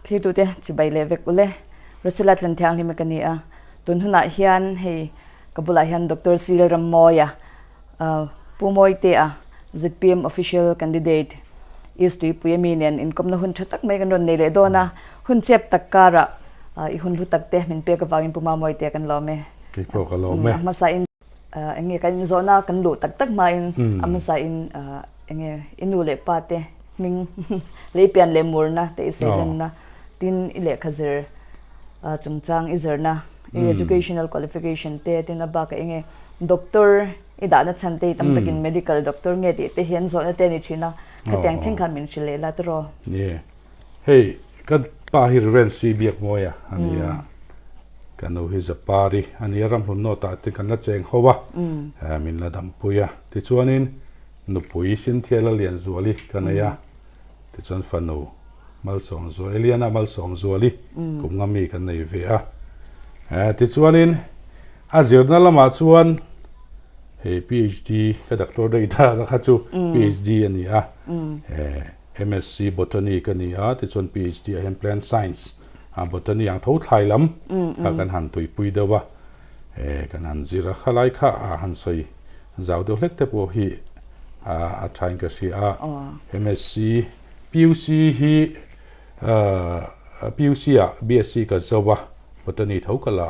khi tu te chi bai le vek ule rasilat lan thiang him kani a tun huna hian hei kabula hian Dr. Sil Ramoya pumoi te a ZPM official candidate is to puyaminian in komna hun thatak mai kan ron nei le dona hun chep takara I hun lu takte min pe ka wangin puma moi te kan lo me ki ko ka lo me masa in enge kan zona kan lu tak ma in amasa in enge inu le pa te ming le pian le murna te iselen na tin ile khazir chungchang izerna educational qualification te tin abaka enge doctor idana chante tam takin medical doctor nge te hian zona te ni thina kateng thing khan min chile la tro yeah hey kan pa hi rensi biak moya ania kanu hi zapari ania ram hun no ta te kan la cheng howa min la dam puya ti chuanin nu pui sin thiala lian zuali kanaya ti chuan fanu mal song zo eliana mal song zuali kum ngami kan nei ve a ti chuanin a zirna lama chuan he PhD ka doctor dei da kha chu PhD ania MSc botany kani ti chon PhD in plant science botany ang tho thlai lam kan han tui pui dawa kan han zira khalai kha han sei zau do hlek te po hi a thain ka si MSc PUC hi PUC BSc ka zawa botany tho kala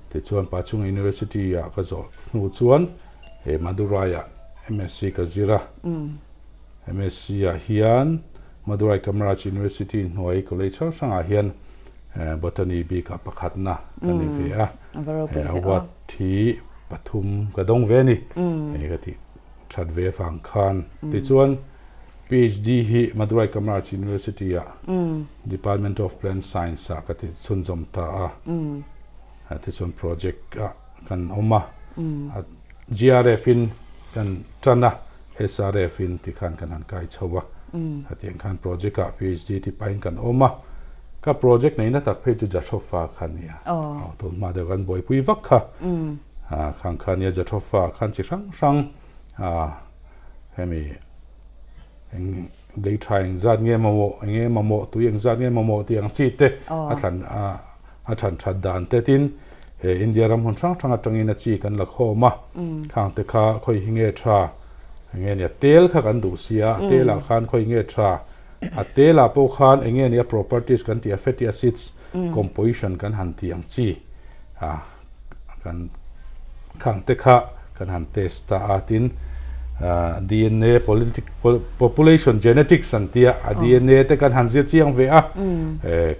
ti chuan Pachung University ka zo nu chuan Madurai MSc ka zira MSc hian Madurai Kamaraj University Noi College sanga hian botany bi ka pakhatna ani ve awat thi pathum kadong ve ni ka ti that ve fang khan ti chuan PhD hi Madurai Kamaraj University Department of Plant Science ka ti chunjom ta ti chuan project kan oma GRF in kan trana SRF in ti khan kan han kai chowa hatian khan project ka PhD ti pain kan oma ka project nei na tak phe chu jathofa khania to ma de kan boi pui vak kha khang khania jathofa khan chi sang hemi eng dei trying zat nge mamo tu yang zat nge mamo ti ang chi te a than dan te tin India ram hun sang atangina chi kan la khoma khang te kha khoi hinge tha nge ne tel kha kan du sia tela khan khoi nge tha a tela po khan enge ne properties kan ti fatty acids composition kan han tiang chi kan khang te kha kan han test ta atin DNA population genetics antia DNA te kan han zir chiang ve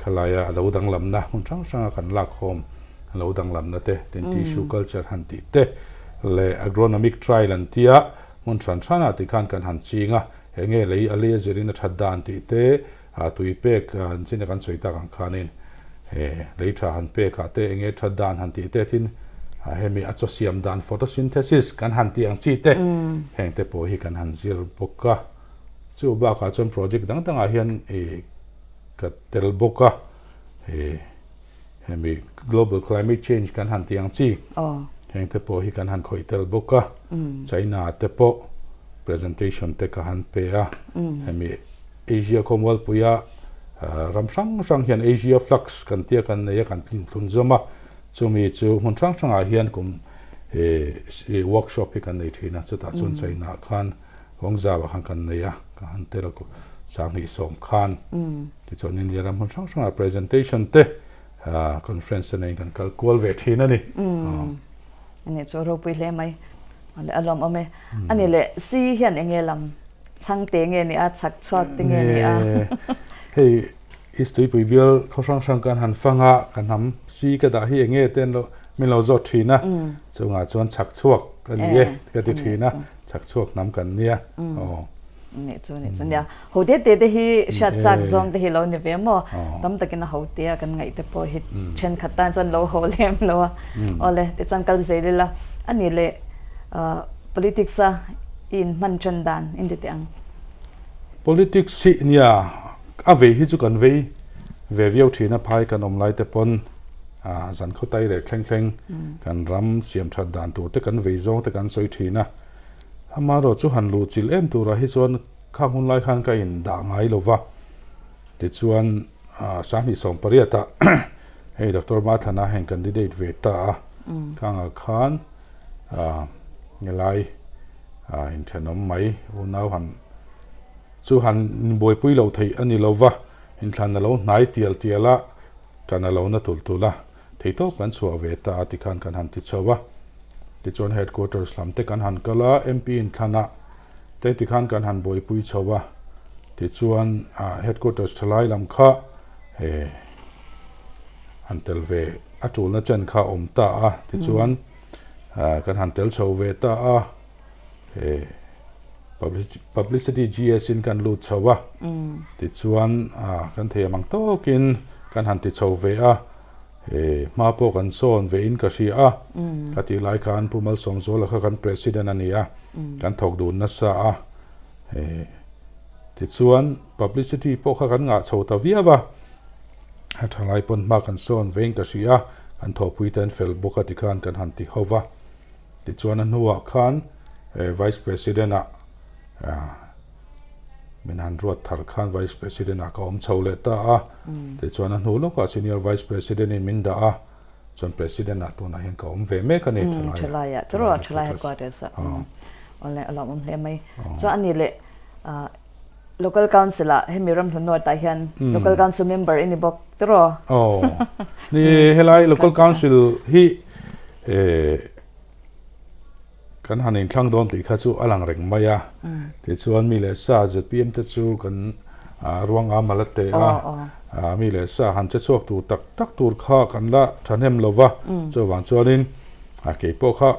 khalaya lo dang lam na hun sang kan la khom lo dang lam na te tin tissue culture han ti te le agronomic trial antia mun tran ti khan kan han chinga enge lei ale zirina thaddan ti te tui pek an chin kan soita kan khanin lei tha han pe kha te enge thaddan han ti te tin hemi associam dan photosynthesis kan han ti ang chi te heng te po hi kan han zir boka chu ba ka chon project dang a hian ka tel boka hemi global climate change kan han ti ang chi heng te po hi kan han khoi tel boka China te po presentation te ka han pe hemi Asia Commonwealth puya ram sang hian Asia flux kan tia kan ne kan tlun zoma chumi chu mun sang a hian kum workshop hi kan nei thina chu ta chun China khan hongza wa kan ne ya ka han te ko sang hi som khan ti chon India ram mun sang a presentation te conference nei kan kal kol ve thina ni ani chu ro pui le mai ale alom ame ani le si hian engelam chang te nge ni a chak chhuak te nge ni a hey istui pui bial khosang kan han fanga kan ham si ka da hi enge ten lo min lo zo thina chunga chuan chak chhuak kan ye ka ti thina chak chhuak nam kan nia ne chu ya ho te hi shat chak zong te hi lo ni ve mo tam takin ho te kan ngai te po hi chen khatan chon lo ho lem lo ole te chan kal zeila ani le politics in manchan dan in the tang politics si nia ave hi chu kan ve viau thina phai kan om lai te pon zan khotai re thleng kan ram siam that dan tu te kan ve zong te kan soi thina amaro chu han lu chil em tu ra hi chuan khang hun lai khan ka in da ngai lova ti chuan sáng thì sống pariata hey Dr. Mathana hẹn candidate về ta khang khan nghe lại in chân ông mấy hôm nào hắn chú hắn bồi bùi lâu thấy anh lâu va in thằng lâu nãy tiel la thằng lâu na tul la thấy tốt vẫn xua về ta thì kan hắn tít sâu va thì chọn headquarters làm te kan hắn kala MP in thằng na te thì kan hắn bồi bùi sâu va thì chọn headquarters thalai làm kha hắn tel về atul na chân kha ta thì chọn kan han tel sâu về ta publicity GS in kan lut chawa ti chuan kan thei mang to kin kan han ti chho ve ma po kan son ve in ka ri ka ti lai kan pumal som zo la kan president ania kan thok dun na sa ti chuan publicity po kha kan nga chho ta viawa ha thalai pon ma kan son ve in ka ri kan tho pui ten fel boka ti kan han ti hova ti chuan an huwa khan vice president min han ruat thar khan vice president ka om chole ta ti chuan an hu lo ka senior vice president in min da chuan president to na hen ka om ve me ka ne thalai ya tro thalai headquarters ole alam om le mai so ani le local council he miram thunor ta hian local council member in bok tro ni helai local council hi kan hanin thlang dom ti kha chu alang reng maya ti chuan mi le sa zpm te chu kan ruanga malate mi le sa han che chuak tu tak tur kha kan la thanem lova chu wang chuanin ke po kha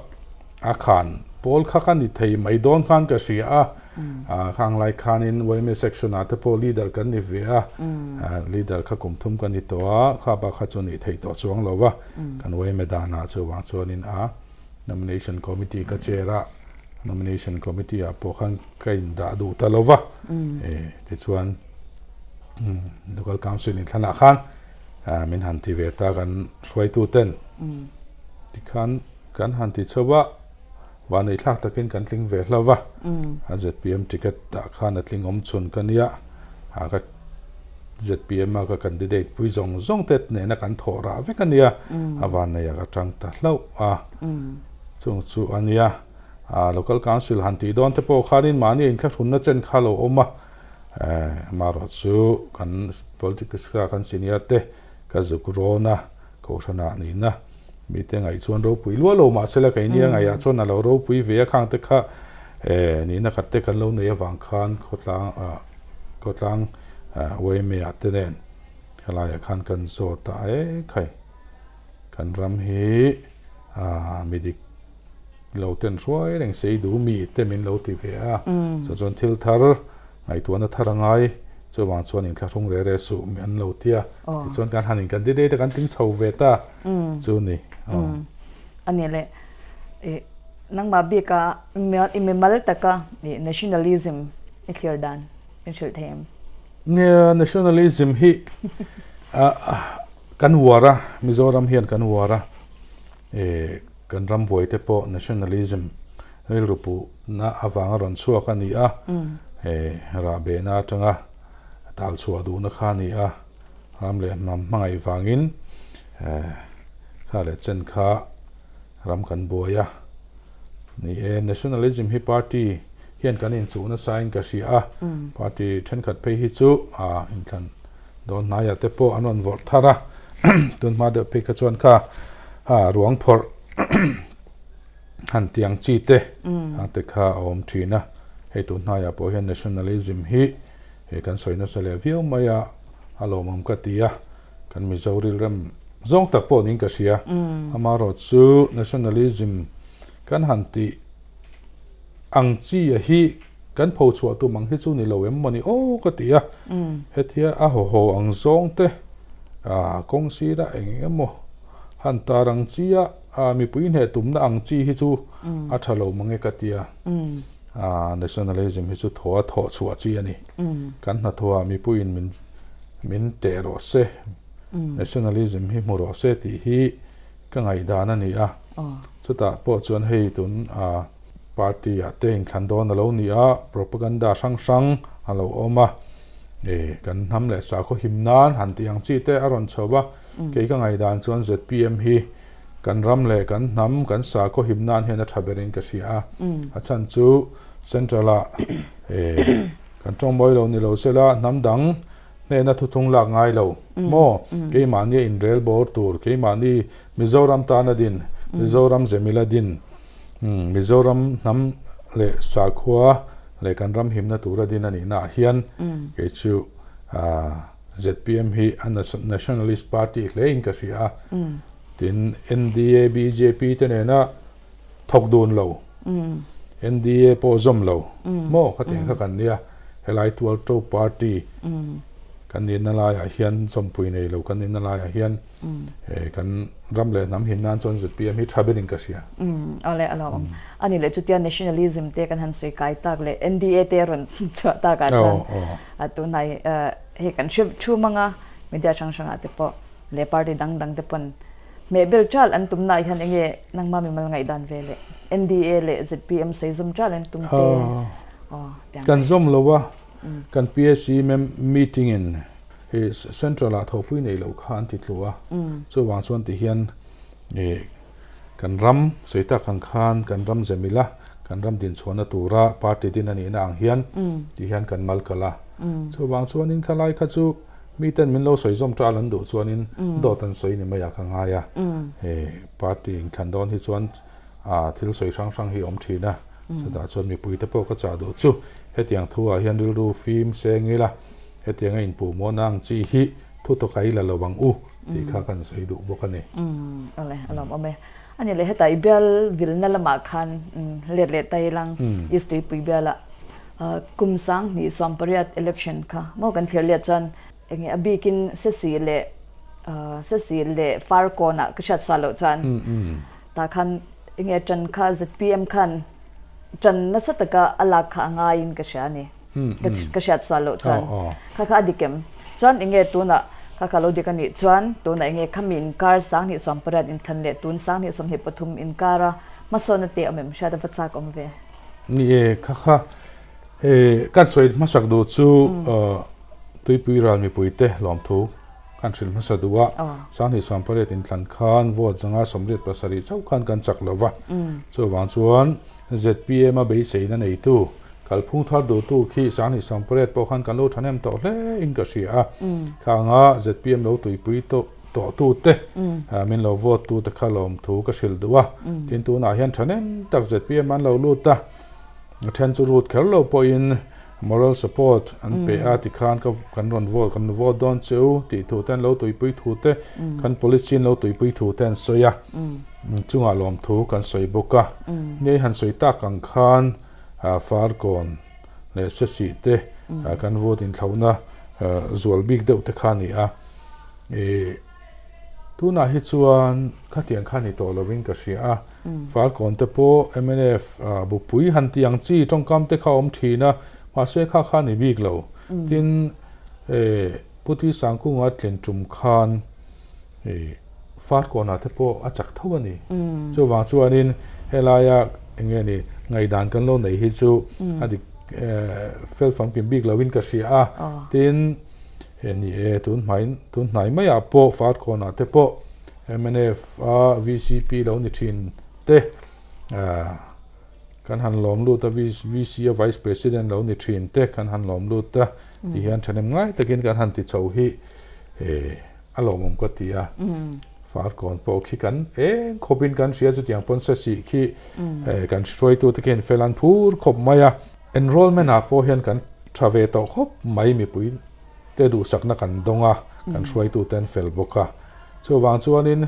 khan pol kha kan ni thei mai don khan ka ria khang lai khanin weme section ate po leader kan ni ve leader kha kum thum kan ni to kha ba kha chu ni thei to chuang lova kan weme dana chu wang chuanin nomination committee ka chera nomination committee po khan kain da du talova ti chuan local council in thana khan min han ti ve ta kan swai tu ten ti khan kan han ti chowa wa nei thlak takin kan tling ve hlova ZPM ticket ta khan atling om chun kania ka ZPM ka candidate pui zong tet ne na kan thora ve kania awan nei ka tang ta hlo chung chu ania local council han ti don te po khanin mani in thla thunna chen khalo oma maro chu kan politics ka kan senior te ka zukrona ko thana ni na mi te ngai chuan ro pui lo ma sela kai nia ngai a chon alo ro pui ve khang te kha ni na khatte kan lo nei awang khan khotlang we me atenen khala ya khan kan zo ta khai kan ram hi midik lo ten suai reng sei du mi te min lo ti ve so chon thil thar ngai tu na tharangai chu wang chuan in thlarung re su mi an lo tia ti chuan kan hanin candidate kan ting chho ve ta chu ni ani le nang ma bi ka me mal taka nationalism e clear dan in shil them nationalism hi kan wara Mizoram hian kan wara kan ram boi te po nationalism ril rupu na awanga ron chuak ani ra be na tanga tal chua du na khani ram le mam mangai wangin kha le chen kha ram kan boya ni nationalism hi party hian kan in chu na sign ka sia party then khat pe hi chu in than don na ya te po anon vor thara tun ma de pe ka chuan kha ruang phor han tiang chi te te kha om thina he tu na ya po hian nationalism hi he kan soina sale view maya alo mam ka tia kan mi zawril ram zong tak po ning ka sia amaro chu nationalism kan han ti ang chi hi kan pho chu tu mang hi chu ni lo em mani ka tia he thia ho ang zong te kong si da engemo han tarang chia mi puin he tumna ang chi hi chu a thalo mange ka tia nationalism hi chu tho chu chi ani kan na thoa mi puin min te ro se nationalism hi mo ro se ti hi ka ngai dan ani chu ta po chuan hei tun party te in thlan don alo ni propaganda sang alo oma kan ham le sa ko him nan han tiang chi te aron chowa ke ka ngai dan chuan ZPM hi kan ram le kan nam kan sa ko him nan hena thaberin ka sia a chan chu central a kan tong moi lo ni lo sela nam dang ne na thu thung la ngai lo mo ke ma ni in rail bor tur ke ma ni Mizoram ta na din Mizoram zemila din Mizoram nam le sa khwa le kan ram him na tura din ani na hian ke chu ZPM hi an nationalist party le in ka sia tin NDA BJP te ne na thok don lo NDA po zom lo mo khateng kha kan nia helai tual to party kan ni na la ya hian sompui nei lo kan ni na la ya hian kan ram le nam hin nan chon ZPM hi thaberin ka sia ale alom ani le chutia nationalism te kan han soi kai tak le NDA te ron cha ta ka chan atu nai he kan chu manga media chang chang ate po le party dang dang te pon me bel chal an tum na hian enge nangma mi mal ngai dan vele NDA le ZPM sei zum chal an tum te kan zom lo wa kan PSC meeting in is central at hopui nei lo khan ti tluwa so wang chuan ti hian kan ram soita kan khan kan ram zemila kan ram din chhona tura party din ani na ang hian ti hian kan mal kala so wang chuan in khalai kha chu mi ten min lo soi zom tralan du chuan in do tan soi ni maya ka nga ya party in thandon hi chuan thil soi sang sang hi om thina so da chuan mi pui te po ka cha do chu hetiang thua hian ril ru film sengila hetiang in pu mo nang chi hi thu to kai la lawang u ti kha kan sei du bokani ale alom ame ani le hetai bel vilna lama khan le tai lang istri pui bela kum sang ni sompariat election kha mo kan thir le chan engi abikin se le far kona kchat salo chan ta khan engi chan kha ZPM khan chan na sataka ala kha nga in ka shani ka shat salo chan kha dikem chan inge tuna kha lo dikani chan tuna inge khamin kar sang ni somparat in than le tun sang ni som he pathum in kara masona te amem shada pacha kom ve ni kha kan soi masak do chu tuipui ral mi puite lom thu kan thil masaduwa sang ni somparat in than khan vot zanga somrit pasari chau khan kan chak lova chu wang chuan ZPM a bei sei na nei tu kalphung thar do tu khi sani samparet po khan kan lo thanem to hle in ka sia kha nga ZPM lo tuipui to tu te min lo vote tu te khalom thu ka sil duwa tin tu na hian thanem tak ZPM an lo lu ta then chu rut khel lo po in moral support an pe ati khan ka kan ron vote don chu ti thu ten lo tuipui thu te kan police chin lo tuipui thu ten soya chunga lom thu kan soi boka nei han soi ta kan khan far kon le sesi te kan vote in thlauna zual big deuh te khani a tuna hi chuan khatiang khani to lovin ka sia far kon te po MNF bu pui han tiang chi tongkam te kha om thina ma se kha khani big lo tin puthi sangku nga tlen tum khan far kona te po achak thawani chu wang chuanin helaya engeni ngai dan kan lo nei hi chu adi fel fam kim big lawin ka sia tin eni tun nai mai a po far kona te po MNF VCP lo ni thin te kan han lom lu ta VC vice president lo ni thin te kan han lom lu ta ti hian thanem ngai takin kan han ti chau hi alomom ko tia far kon po khi kan khobin kan sia chu tiang pon sa si khi kan shroi tu takin felan phur khop maya enrollment a po hian kan thave to khop mai mi pui te du sakna kan donga kan shroi tu ten fel boka so wang chuanin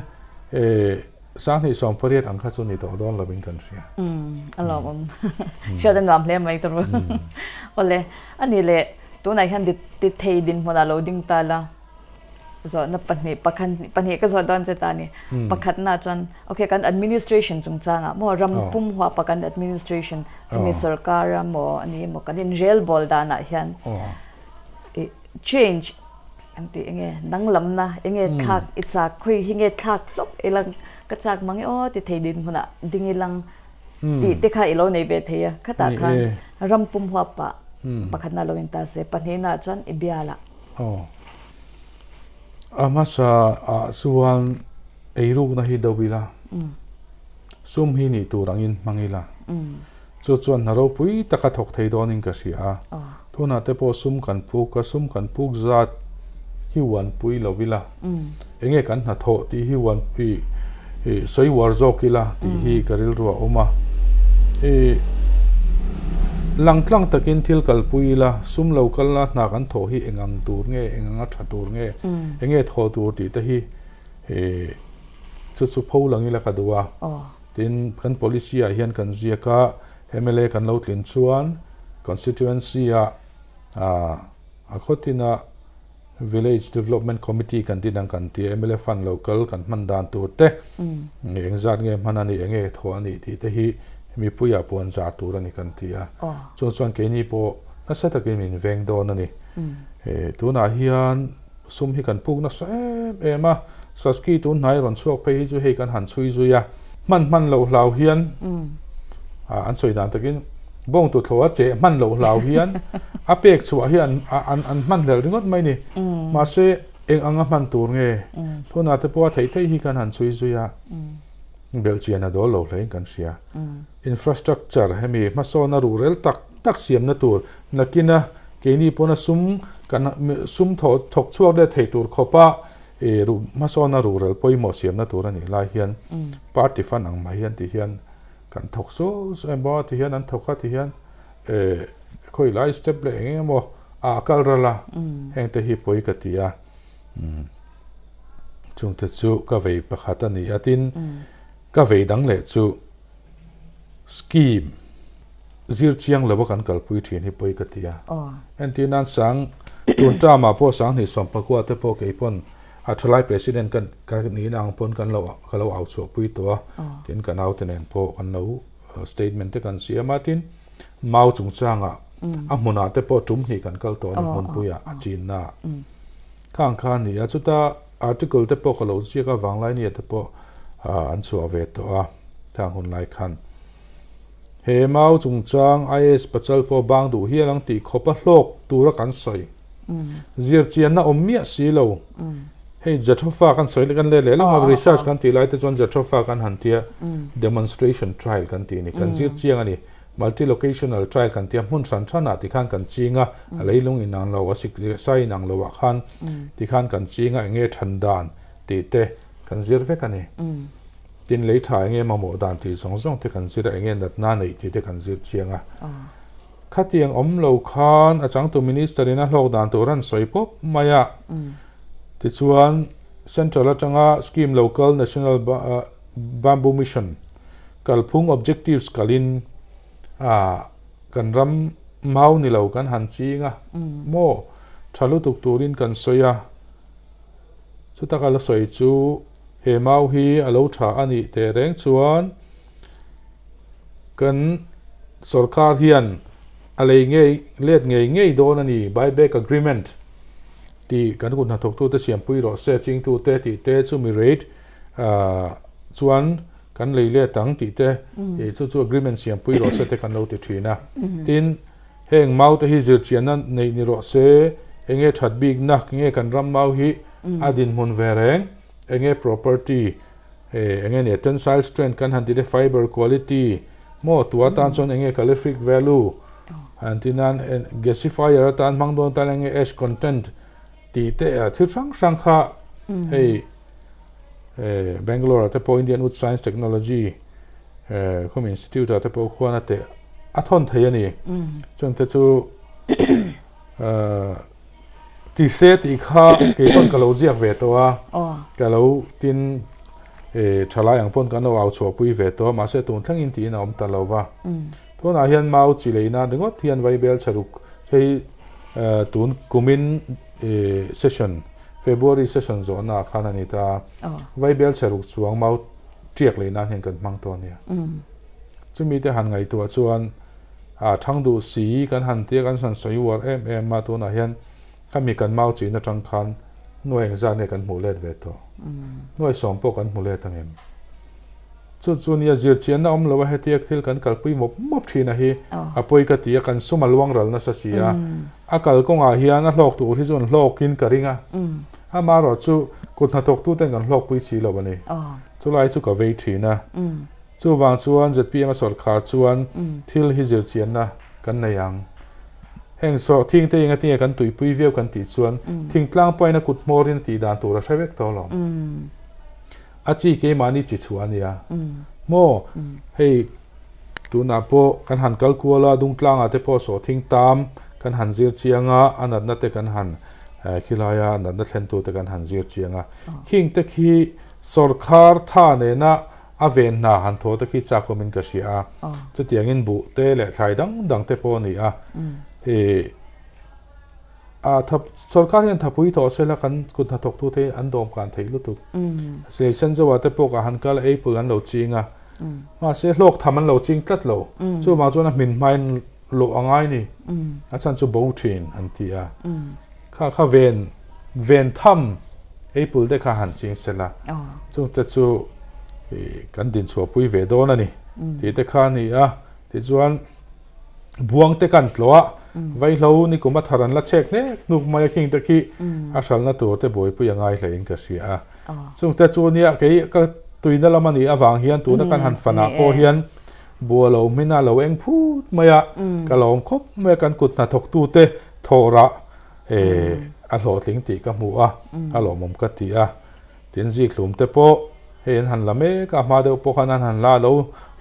sang ni som pariat ang kha chu ni to don lovin kan sia alom shadan wam hle mai tur ole ani le tu nai han dit thei din hona loading tala zo na pani ka zo don che tani pakhat na chan okay kan administration chung changa mo ram pum hwa pakan administration mi sarkar mo ani mo kan in jail bol dana hian change anti enge nanglam na enge thak icha khoi hinge thak lok elang ka chak mangi o ti thei din huna dingilang ti te kha ilo nei be theya khata khan ram pum hwa pa pakhat na lo in ta se panhina chuan ibiala amasa suan eiruk na hi dobila sum hi ni turangin mangila chuan naro pui taka thok thei donin ka sia thuna te po sum kan puk zat hi wan pui lovila enge kan na tho ti hi wan pui soi war zokila ti hi karil ruwa oma langtlang takin thil kal puila sum local la na kan tho hi engang tur nge engang tha tur nge enge tho tur ti te hi chu pho langila ka duwa tin kan policy a hian kan zia ka MLA kan lo tlin chuan constituency a khotina village development committee kan tinang kan ti MLA fan local kan mandan tur te engzat nge manani enge tho ani ti te hi mi puya puan za tur ani kan tia chuan ke ni po na sa takin min veng don ani tuna hian sum hi kan puk na sa ema saski tu nai ron chuak pe hi chu he kan han chui zuya man lo hlau hian an soi dan takin bong tu thwa che man lo hlau hian a pek chu hian an man lel ringot mai ni ma se eng anga man tur nge thuna te po thei hi kan han chui zuya Belgian do lo hlei kan sia infrastructure hemi masona rural tak siam na tur nakina keni pona sum thok chuak de thei tur khopa ru masona rural poimo siam na tur ani la hian party fan ang mai hian ti hian kan thok so emba ti hian an thoka ti hian khoi lai step le engemo a kalrala heng te hi poi ka tia chung te chu ka vei pakhata ni atin ka vei dang le chu scheme zir chiang lo kan kalpui thin hi poi ka tia antinan sang tun ta ma po sang ni som pakwa te po ke pon a thlai president kan ni nang pon kan lo au chu pui to tin kan out ten po kan no statement te kan sia martin mau chung changa a muna te po tum hi kan kal to ni mun puya a chin na khang khan ni a chuta article te po ka lo sia ka wanglai ni te po an chu ave to thang hun lai khan he mau chung chang is pachal po bang du hi lang ti khopa hlok tura kan soi zir chian na omia si lo hey jathofa kan soi kan le lang research kan ti lai te chon jathofa kan han tia demonstration trial kan ti ni kan zir chiang ani multi locational trial kan tia mun san thana ti khan kan chinga leilung in ang lo wasik sai nang lo wa khan ti khan kan chinga nge thandan ti te kan zir ve kan ni tin lei thai nge ma mo dan ti song te kan zir nge nat na nei ti te kan zir chianga khatiang om lo khan achang tu minister ina hlok dan tu ran soi pop maya ti chuan central atanga scheme local national bamboo mission kalphung objectives kalin kan ram mau ni lo kan han chinga mo thalu tuk turin kan soya chuta kala soi chu he mau hi alo tha ani te reng chuan kan sarkar hian alei ngei don ani buyback agreement ti kan kun na thok tu te siam pui ro se ching tu te ti te chu mi rate chuan kan leile tang ti te chu agreement siam pui ro se te kan lo ti thina tin heng mau te hi zir chian na nei ni ro se enge that big na nge kan ram mau hi adin mun vereng enge property enge ne tensile strength kan han ti de fiber quality mo tua tan chon enge calorific value antinan gasifier tan mangdon tan enge ash content ti te thil sang kha hey Bangalore te po Indian Wood Science Technology Home Institute te po khwana te athon thai ani chon te chu ti se ti kha ke pon kalo ziak ve to kalo tin thala yang pon kan lo au chho pui ve to ma se tun thang in ti na om ta lo wa to na hian mau chi leina dingot hian vai bel charuk thei tun kumin session February session zo na khana ni ta vai bel charuk chuang mau triak leina hian kan mang to nia chumi te han ngai to chuan thang du si kan han te kan san soi war em ma to na hian kami kan mau chi na tang khan noi za ne kan mu let ve to noi som po kan mu le tang em chu nia zir chian na om lo he tiak thil kan kalpui mop thina hi apoi ka tia kan suma luang ral na sa sia akal ko nga hian a hlok tu hi zon hlokin karinga ama ro chu kutna tok tu ten kan hlok pui chi lo bani chu lai chu ka vei thina chu wang chuan zpm a sarkar chuan thil hi zir chian na kan na yang heng so thing te inga ti kan tui pui view kan ti chuan thing tlang poina kut morin ti dan tur a hravek to lo achi ke mani chi chuania mo hei tu na po kan han kal kuala dung tlanga te po so thing tam kan han zir chianga anat na te kan han khilaya anat na thlen tu te kan han zir chianga king te khi sarkar tha ne na aven na han tho te khi cha ko min ka sia chutiang in bu te le thlai dang te po ni a thap sarkar hian thapui to sela kan kut na tok tu te an dom kan thei lu tu se san zawa te po ka han kal ei pul an lo chinga ma se hlok tham an lo ching tlat lo chu ma chuan a min main lo angai ni a chan chu bo thin an ti a kha ven tham ei pul te kha han ching sela chu te chu kan din chu pui ve do na ni ti te kha ni a ti chuan buang te kan tloa vai lo ni kuma tharan la chek ne nuk mai king te khi asal na to te boi pu yangai hlein ka sia chung te chu nia ke ka tuina lamani awang hian tu na kan han fana po hian bua lo mina lo eng phut maya ka lom khop me kan kut na thok tu te thora a hlo tling ti ka mu a lo mom ka ti a tin ji klum te po hen han lame ka ma de po khan han la lo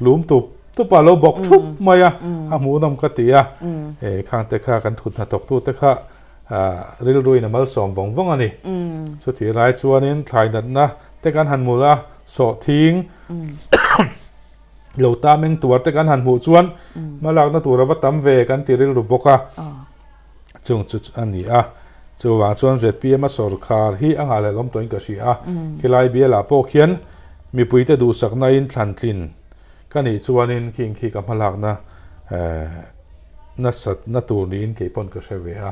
lum tu pa lo bok thup maya a mu nam ka ti a khang te kha kan thut na tok tu te kha ril rui na mal som vong ani chu thi rai chuanin thlai dat na te kan han mula so thing lo ta meng tuar te kan han mu chuan malak na tur wa tam ve kan tiril ru boka chung chu ani a chu wa chuan zpm a sarkar hi anga le lom toin ka si a hilai biela po khian mi puite du sakna in thlan tlin kani chuanin king khi ka malak na na sat na tur ni in ke pon ka shave a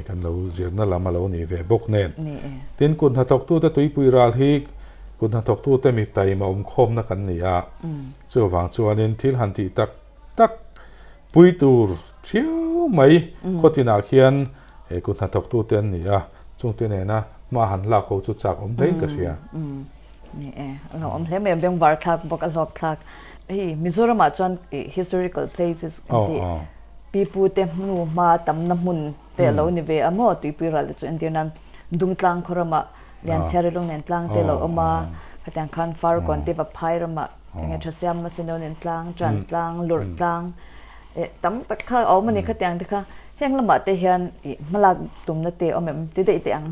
kan lo zirna lama lo ni ve bok nen tin kun hatok tu te tui pui ral hi kun hatok tu te mi tai ma khom na kan ni a chu wang chuanin thil han ti tak pui tur thiau mai khotina khian kun hatok tu ten ni a chung te ne na ma han la ko chu chak om dei ka sia ni lo om hle me beng war thak bok a lok thak hi Mizoram a chuan historical places pipu te nu ma tam na mun te lo ni ve amo tu piral chu indian dung tlang khorama lian chare long nen tlang te lo oma khatang khan far kon te va phairama nge thasiam ma sinon nen tlang tran tlang lur tlang tam tak kha o mani khatang te kha heng lama te hian malak tum na te omem te dei te ang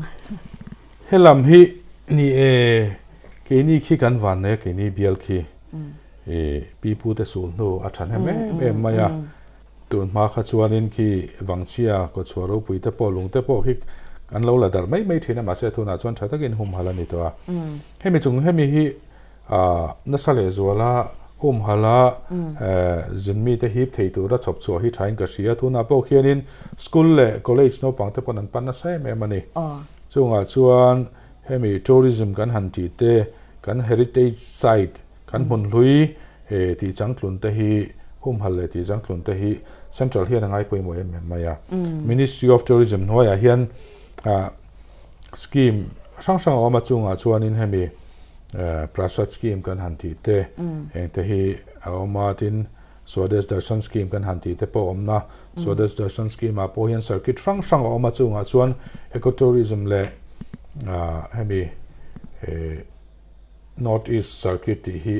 helam hi ni ke ni khi kan van ne ke ni bial khi pipu te sul no a than he maya tun ma kha chuanin ki wangchia ko chuaro pui te po lung te po hi kan lo la dar mai thina ma se thuna chuan tha takin hum hala ni to a hemi chung hemi hi na sale zuala hum hala zinmi te hip thei tu ra chop chu hi thain ka sia thuna po khianin school le college no pang te pon an pan na sai me mani chunga chuan hemi tourism kan han ti te kan heritage site kan mun hlui ti changtlun te hi hum halle ti changtlun te hi central hian angai poi mo em maya Ministry of Tourism noya hian scheme sang oma chunga chuanin hemi prasad scheme kan han ti te te hi oma tin Swades Darshan scheme kan han ti te po omna Swades Darshan scheme a po hian circuit sang oma chunga chuan ecotourism le hemi North East Circuit hi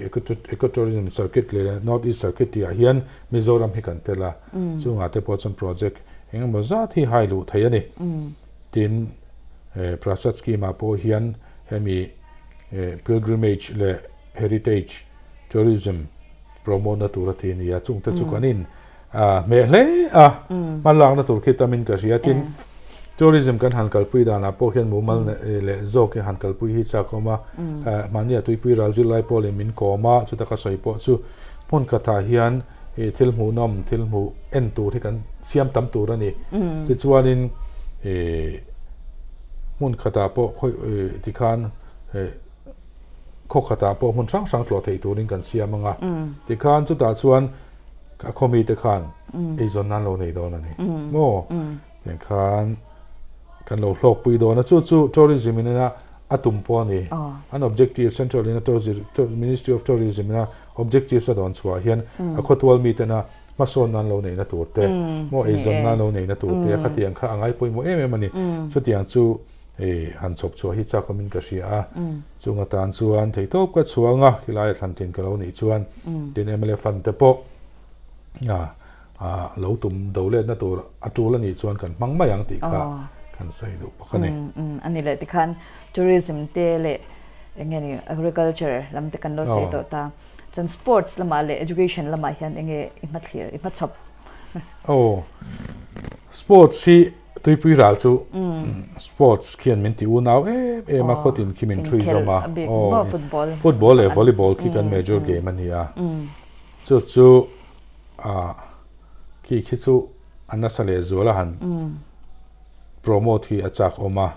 ecotourism circuit le North East Circuit hi hian Mizoram hi kan tela chunga te po chon project engam bazat hi hailu thayani tin prasad scheme a po hian hemi pilgrimage le heritage tourism promote tur thini ya chung te chukanin me hle malang na tur khitamin ka sia tin tourism kan hankal pui dana po hian mumal le zo ke hankal pui hi cha koma mania tui pui ralzil lai po le min koma chu ta ka soi po chu pon ka tha hian thil mu nom thil mu en tur hi kan siam tam tur ani chu chuanin mun khata po khoi tikhan khóc khata po mun sang sang tlo thei turin kan siamanga ti khan chu ta chuan ka khomi te khan ei zon nan lo nei do na ni mo ten khan kan lo hlok pui do na chu tourism ina atum po ni an objective central in Ministry of Tourism na objective sa don chwa hian a khotwal mi te na mason nan lo nei na tur te mo ei zon nan lo nei na tur te khatiang kha angai poi mo em ani chu tiang chu han chop chu hi cha komin ka ria chunga tan chuan thei top ka chuanga hilai thlantin ka lo nei chuan tin emle fan te po lo tum do le na tur atul ani chuan kan mangma yang ti kha kan sai do pakane ani le ti khan tourism te le engeni agriculture lam te kan lo se to ta chan sports lama le education lama hian enge ima clear ima chop sports hi tuipui ral chu sports khian min ti u naw ma khotin kimin three zoma football le volleyball ki kan major game ania chu ki chu anasale zola han promote hi achak oma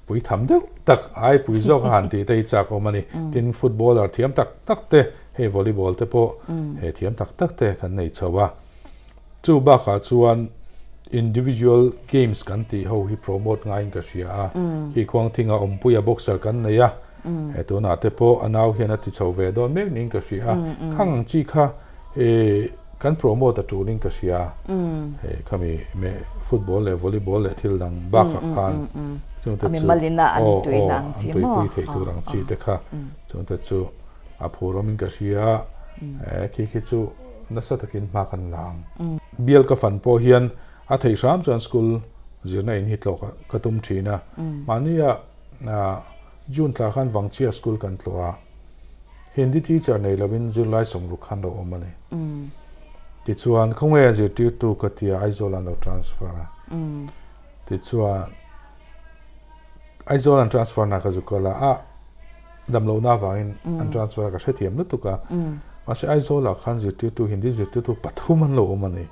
pui tham deuh tak ai pui zawk han ti te chak omani tin footballer thiam tak te he volleyball te po he thiam tak te kan nei chawa chu ba kha chuan individual games kan ti ho hi promote ngai ka sia hi khwang thinga ompuya boxer kan nei a he to na te po anaw hian ati chove don mek ning ka sia khang chi kha kan promote tuning ka sia kami me football le volleyball le thil dang ba kha khan chung te chu malina an tuinang chi mo pui thei tu rang chi te kha chung te chu a phuromin ka sia ki chu nasa takin ma kan lang bial ka fan po hian a thei ram chuan school zirna in hitlo ka tum thina mania jun tla khan wangchia school kan tloa hindi teacher nei lovin zirlai somru khan ro omani ti chuan khonge zir ti tu ka tia aizolan lo transfer ti chuan aizolan transfer na ka zukola damlo na wangin an transfer ka thethiam nu tuka ase aizola khan zir ti tu hindi zir ti tu pathuman lo omani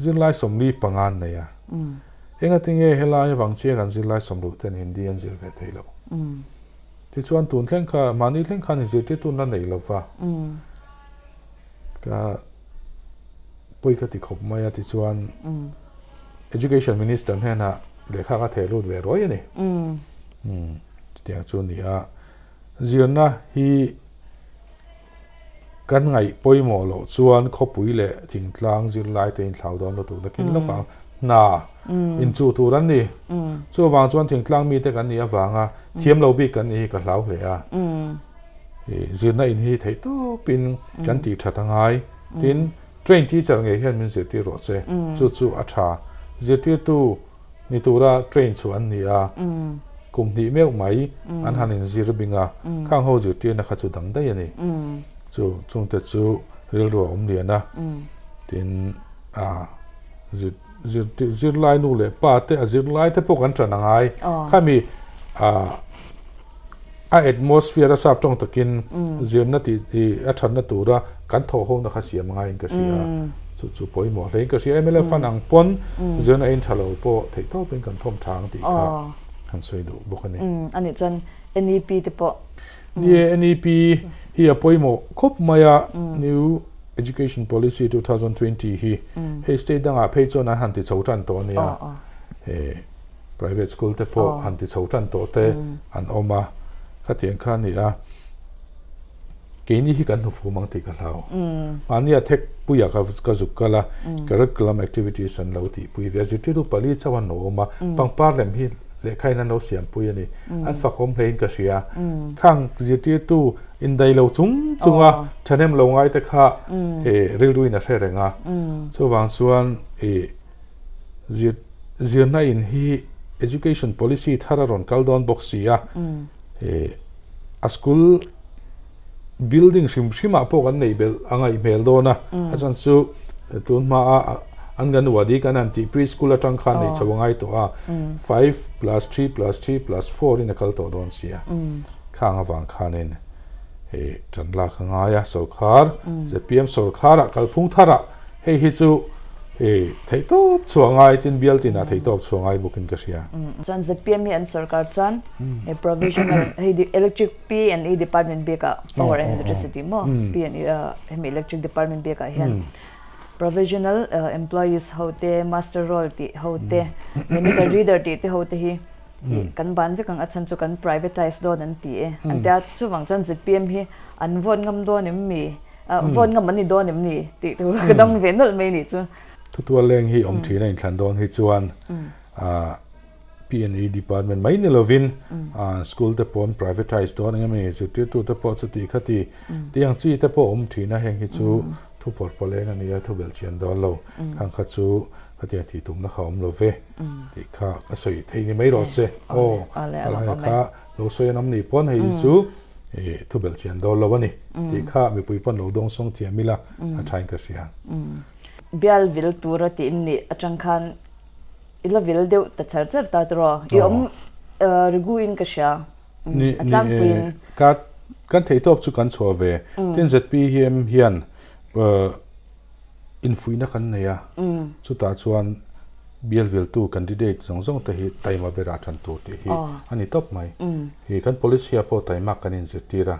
zirlai somli pangan ne ya enga tinge helai wangchia kan zirlai somru ten hindi an zir ve theilo ti chuan tun thleng kha mani thleng khan zir ti tu na nei lova ka poi ka ti khop maya ti chuan education minister hena lekha ka thelu ve roi ani tiang chu ni a zirna hi kan ngai poimo lo chuan khopui le thingtlang zirlai te in thlau don lo tu dakin lo ka na in chu tu ran ni chu wang chuan thingtlang mi te kan ni awanga thiam lo bi kan ni ka hlau hle a zirna in hi thei to pin kan ti thatangai tin train teacher nge hian min zirti ro che chu atha zirti tu ni tura train chuan ni a kum ni meu mai an hanin zirbinga khang ho zirti na kha chu dang dai ani chu chung te chu ril ro om ni na tin zirlai nu le pa te zirlai te po kan tranangai khami a atmosphere sap tong takin zirna ti a thanna tura kan tho ho na kha siam ngai ka sia chu poi mo le ka sia emele fanang pon zirna in thalo po thei to pen kan thom thang ti kha kan soi du bokani ani chan NEP te po NEP hi a poi mo khop maya new education policy 2020 hi he state danga phei chon an han ti chautan to nia private school te po han ti chautan to te an oma khatiang khan ni a keini hi kan hu mang ti ka lau ania thek puya ka zukala curriculum activities an lo ti pui university tu pali chawan no ma pangpar lem hi le khaina no siam pui ani an fa khom plein ka sia khang ziti tu in dai lo chunga thanem lo ngai te kha rilrui na se renga chu wang chuan zirna in hi education policy thararon kaldon boxia a school building shima po kan nei bel angai mel do na achan chu tun ma angan wadi kan anti preschool atang khan nei chawangai to 5 plus 3 plus 3 plus 4 in a kal to don sia khang awang khanin chanla khanga ya sokhar zpm sokhara kalphung thara hi chu thấy tốt chuang ai tin bial tin à thấy tốt chuang ai bukin ka sia chuan ZPM hi an sarkar chuan provisional electric P&E department beka power and electricity mo P&E electric department beka hian provisional employees hote master role ti hote manager reader ti hote hi kan ban ve kang achan chu kan privatize don an ti an ta chu wang chan ZPM hi an von ngam don mi von ngam ani don mi ti tu kadang venol me ni chu tutua leng hi om thina in thlan don hi chuan P&E department mai ni lovin school te pon privatize don ngam e chu tu te po chu ti khati tiang chi te po om thina heng hi chu thu por poleng ani ya thu bel chian don lo khang kha chu khati ti tum na khom lo ve ti kha ka soi thei ni mai ro se ala kha lo soi nam ni pon hei chu thu bel chian don lo ani ti kha mi pui pon lo dong song thiamila a thain ka sia bial vil tura ti ni atang khan ila vil deu ta char char ta tro I om rigu in ka sha ni ka kan thei top chu kan chho ve tin ZPM hian in fuina kan neya chu ta chuan bial vil tu candidate zong ta hi taima bera than tu ti hi ani top mai hi kan policy apo taima kan in zetira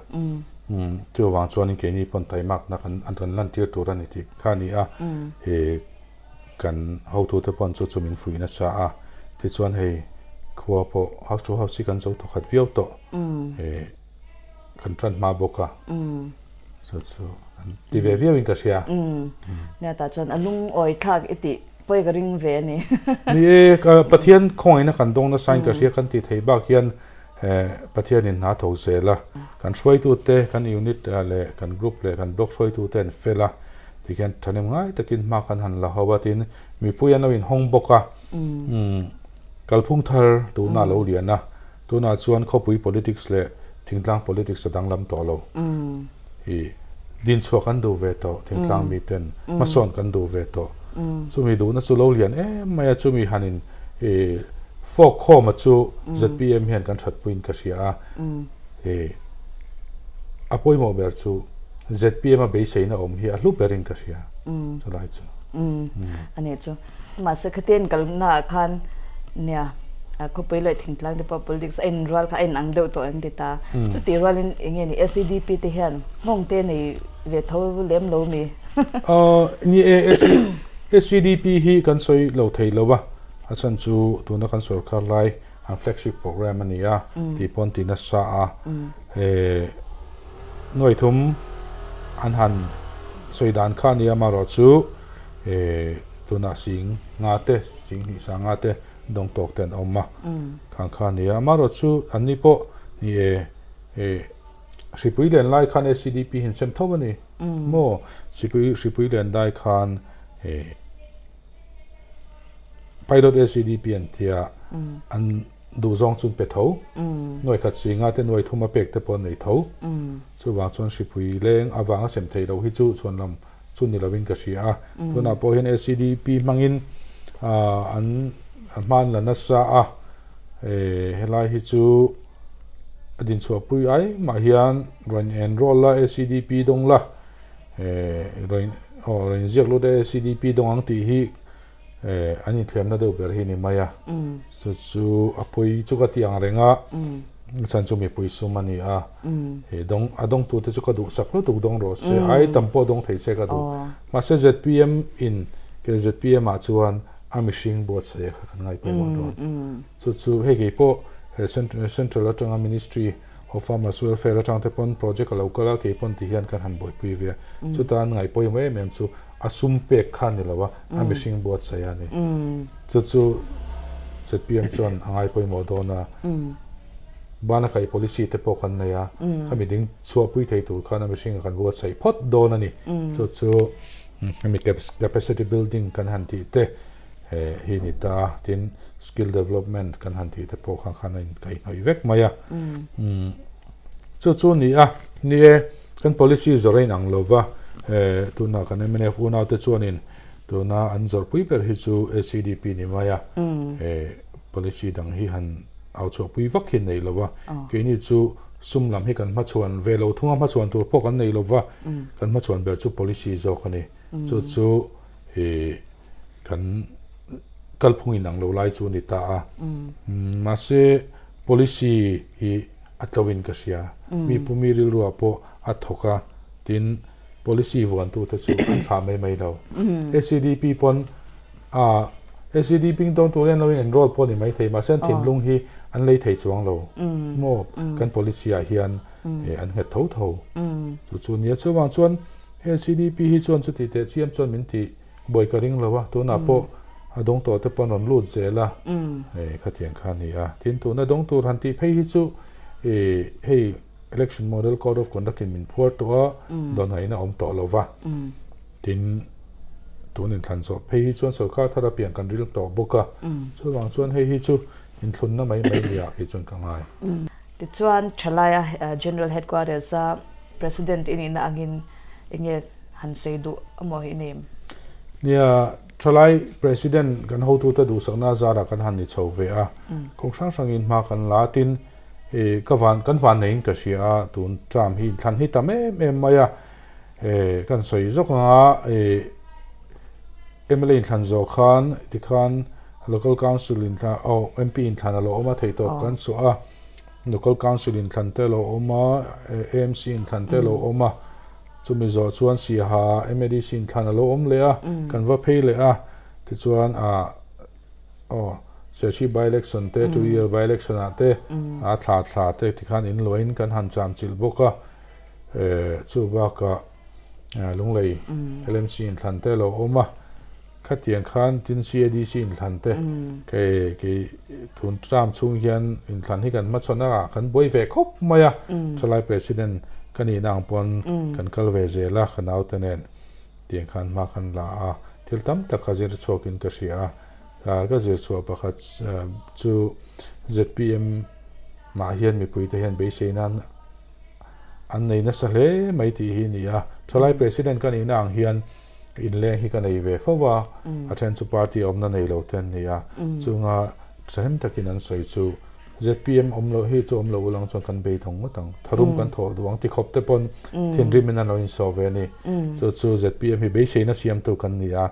chu wang chuan in ke ni pon taimak na kan an lan tir tur ani ti khani a kan how to te pon chu chumin fuina sa a ti chuan hei khua po house to house kan zo to khat viau to kan tran ma boka so ti ve viau in ka sia na ta chuan alung oi khak iti poi ga ring ve ni ni ka pathian khoi na kan dong na sign ka sia kan ti thei ba hian pathian in na tho se la kan swai tu te kan unit le kan group le kan block swai tu ten fela ti kan thanem ngai takin ma kan han la hawatin mi puyan in hong boka kalphung thar tu na lo liana tu na chuan khopui politics le thingtlang politics adang lam to lo hi din chho kan do ve to thingtlang mi ten mason kan do ve to chumi du na chu lo lian maya chumi hanin folk kho ma chu ZPM hian kan that puin ka sia apoi mo ber chu ZPM a be sei na om hi a lu berin ka sia chu lai chu ani chu ma se khaten kal na khan nia ko pele thingtlang de politics en ral kha en ang deu to en data chu ti ral in nge ni SCDP te hian ngong te nei ve tho lem lo mi ni SCDP hi kan soi lo thei lo wa achan chu tuna kan sarkar lai an flagship program ania ti pon ti na sa a noi thum an han soidan kha nia ma ro chu tuna sing nga te sing ni sa nga te dong tok ten omma khang kha nia ma ro chu an ni po ni sipui len lai khan SCDP hin sem thobani mo sipui len dai khan pilot SCDP an tia an du zong chun pe tho noi khat singa te noi thuma pek te pon nei tho chu wang chon sipui leng awanga sem thei lo hi chu chon lam chun ni lovin ka sia tuna po hen SCDP mangin an man la na sa a helai hi chu adin chu pui ai ma hian ron enroll la SCDP dong la ron ziak lo de SCDP dong ang ti hi ani thlem na deu ber hi ni maya chu apoi chu ka tiang renga chan chu mi pui sumani a dong adong tu te chu ka du sak lo tu dong ro se ai tampo dong thei se ka du ma se ZPM in ke ZPM a chuan a mishing board se khan ngai pe mo don chu he ge po central atanga ministry of farmers welfare atang te pon project a local ke pon ti hian kan han boi pui ve chu ta ngai poi me mem chu asum pe khan ni lawa a mishing board se ya ni chu ZPM chon angai poi mo dona bana kai policy te po khan na ya khami ding chua pui thei tur khana mishing kan board sai phot dona ni chu khami capacity building kan han ti te hi ni ta tin skill development kan han ti te po khan khana in kai noi vek maya chu ni ni kan policy zorain ang lova tu na kan MNF una te chuanin tu na an zor pui per hi chu SCDP ni maya policy dang hi han au chu pui vak hin nei lova ke ni chu sumlam hi kan ma chuan velo thunga ma chuan tur po kan nei lova kan ma chuan ber chu policy zo khani chu kan kalphung inang lo lai chu ni ta ma se policy hi atlawin ka sia mi pumiril ru apo athoka tin policy wan tu ta chu an tha mai lo SCDP pon SCDP ping don tu len lo enroll pon ni mai thei ma sen thin lung hi an lei thei chuang lo mo kan policy a hian an he tho chu chu nia chuwang chuan SCDP hi chuan chu ti te chiam chuan min ti boi ka ring lo wa tu na po adong to te pon on lut zela khatiang khan ni a tin tu na dong tur han ti phei hi chu hey election model code of conduct in min phuar to don hai na om to lo wa tin tunin than so phei hi chuan sarkar thara pian kan ril to boka chuwang chuan hei hi chu in thlun na mai lia hi chuan ka ngai ti chuan Chalaya General Headquarters President in angin inge han seidu amo hi name nia Chalai President kan ho tu ta du sakna zara kan han ni chove a kong sang in ma kan latin kan van nei ka sia tun tram hi than hi ta me maya kan soi zok nga MLA in than zo khan ti khan local council in tha MP in than lo oma thei to kan so a local council in than te lo oma AMC in than te lo oma chumi zo chuan si ha MDC in than lo om le a kan va phei le a ti chuan sechi by election te 2 year by election ate a thla te ti khan in loin kan han cham chil boka chu ba ka lunglei LMC in than te lo oma khatiang khan tin CADC in than te ke thun tram chung hian in than hi kan ma chona kan boi ve khop maya Chalai President kan i nang pon kan kalve zela kan autanen tiang khan ma kan la a til tam tak azir chokin ka sia ka zir chu pakhat chu ZPM ma hian mi pui te hian be seinan an nei na sale mai ti hi ni a Chalai President kan i nang hian in leng hi kan ei ve fowa attend to party om na nei lo ten ni a chunga thren takin an soi chu ZPM omlo hi chu omlo ulang chon kan be thong tang tharum kan tho duang ti khop te pon thinri min an in so ve ni chu ZPM hi be sei na siam tu kan ni a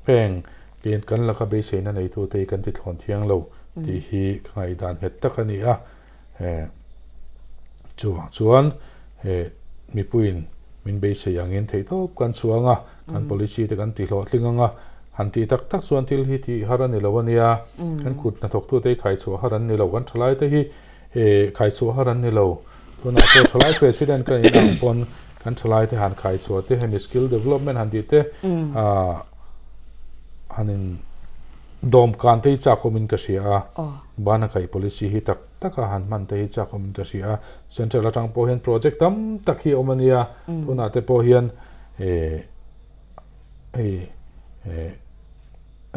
peng ken kan la ka be sei na nei tu te kan ti thon thiang lo ti hi khai dan het tak ani a chuan mi puin min be sei angin thei thop kan chuanga kan policy te kan ti hlo thlinganga han ti tak chuan til hi ti haran ni lawania kan kut na thok tu te khai chu haran ni lo kan thlai te hi khai chu haran ni lo tuna ko Chalai President kan in pon kan thlai te han khai chu te hem skill development han ti te hanin dom kan te cha komin ka sia bana kai policy hi tak han man te cha komin ka sia central atang po hian project tam tak hi omania tuna te po hian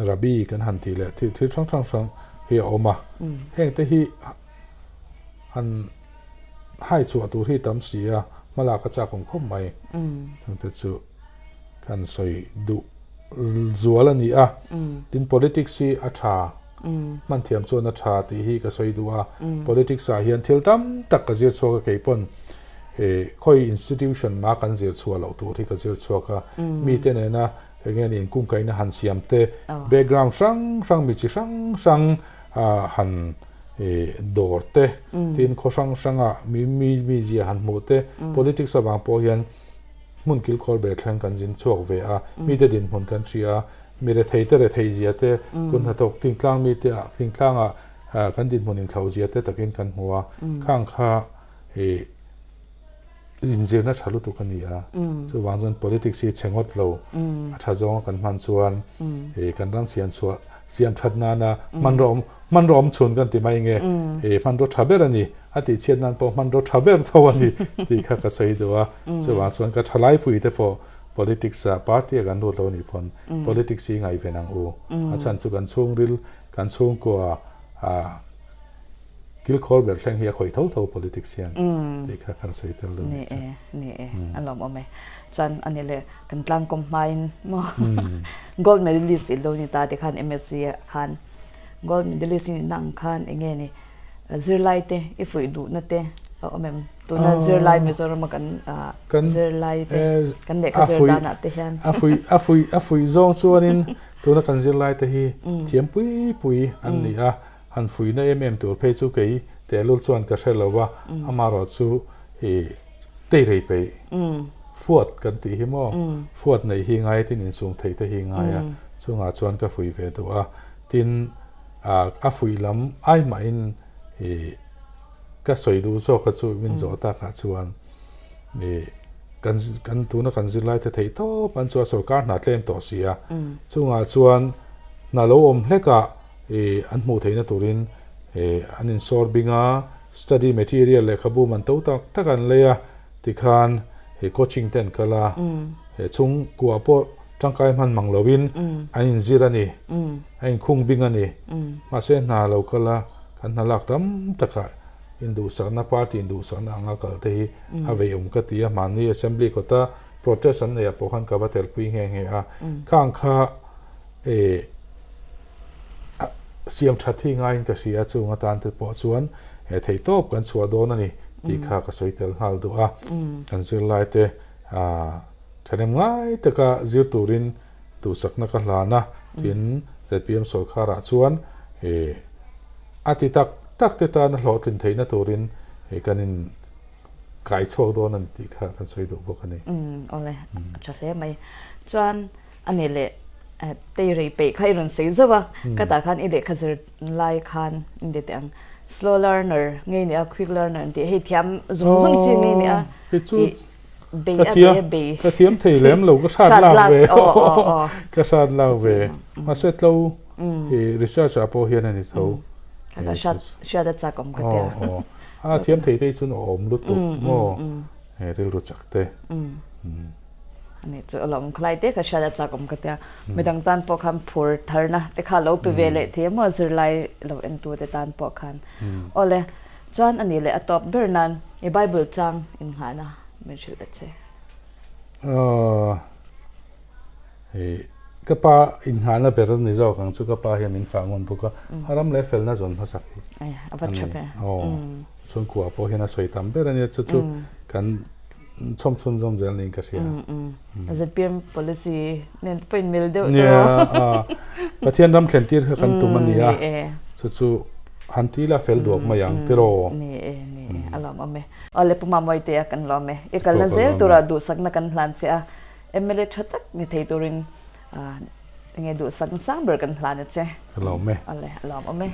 rabi kan han ti le ti chang hi oma heng te hi han hai chu atu hi tam sia mala ka cha kom khom mai chung te chu kan soi du zuala ni a tin politics hi atha man thiam chu na tha ti hi ka soi duwa politics a hian thil tam tak ka zir chu ka keipon khoi institution ma kan zir chu lo tu thi ka zir chu ka mi te ne na again in kum kai na han siam te background sang mi chi sang han dor te tin kho sang a mi ji han mo te politics awang po hian mun kil khol be thlang kan jin chok ve a mi te din mun kan sia mi re thei ji ate kun ha tok ting tlang mi te ting tlang a kan din mun in thlau ji ate takin kan huwa khang kha inzir na chalu tu kan ya so wangzon politics hi chengot lo atha zong kan man chuan kan ram sian chua siam thatna na man rom chun kan ti mai nge man ro thaber ani ati chen nan po man ro thaber thawani ti kha ka sei dowa so wangzon ka thalai pui te po politics a party kan do lo ni phon politics hi ngai venang u achan chu kan chung ril kan chung ko a gil khol ber thleng hi khoi tho politics hian te kha kan sei tel lo ni alom ome chan anile kan tlang kom main mo gold medalist lo ni ta te khan MSc khan gold medalist ni nang khan enge ni zirlai te ifoi du na te mem tu na zirlai Mizoram kan zirlai te kan de ka zir dana te hian afui zong chuanin tu na kan zirlai te hi thiam pui an ni a han fui na tur phei chu kei te lul chuan ka hrelowa amaro chu te rei pe fuat kan ti hi mo fuat nei hi ngai tin in sung thei te hi ngai a chunga chuan ka fui ve to a tin a fui lam ai ma in ka soi du zo ka chu min zo ta ka chuan kan tu na kan zirlai te thei to pan chu sarkar na tlem to sia chunga chuan na lo om hleka an mu theina turin an in sor binga study material le khabu man to ta kan leya tikhan coaching ten kala chung kwa po tangkai man manglowin an in zirani an khung bingani ma se na lo kala kan na lak tam taka indu sarna party indu sarna anga kalte hi ave ka tia mani assembly ko ta protest an ya pohan ka batel pui nge a khang kha siam thathi ngain ka sia chunga tan te po chuan thei top kan chua don ani ti kha ka soitel hal du a kan zir lai te thanem ngai te ka zir turin tu sakna ka hlana tin zpm sarkara chuan ati tak te ta na hlotlin theina turin kanin kai chok don an ti kha kan soi du bok ani ole chatle mai chuan ani le te rei pe khai ron sei zawa ka ta khan ide khazir lai khan inde tang slow learner ngei ne quick learner ti he thiam zung chi ngei ne a be ka thiam thei lem lo ka sat la ve ka sat la ve ma set lo research apo hian ani tho ka shat da chakom ka te thiam thei te chun om lu tu mo ril ru chakte ani chu alom khlai te ka shat da chakom ka te medang tan po kham phur tharna te kha lo pe vele the mo zirlai lo en tu te tan po khan ole chuan ani le atop bernan e bible chang in hana me chil da che kapa in hana beran ni zo kang chu kapa hiam in fangon buka haram le fel na zon hasaki ai abat chape chun kwa po hena soi tam berani chu kan chom chun zom zel ning ka sia zpm policy nen point mil de pathian ram thlentir kan tumania chu hantila fel duak mayang tero ni alom ame ole puma moi te kan lome ekal na zel tura du sakna kan plan che a emele thatak ni thei turin nge du sang sang ber kan plan che alom me ale alom ame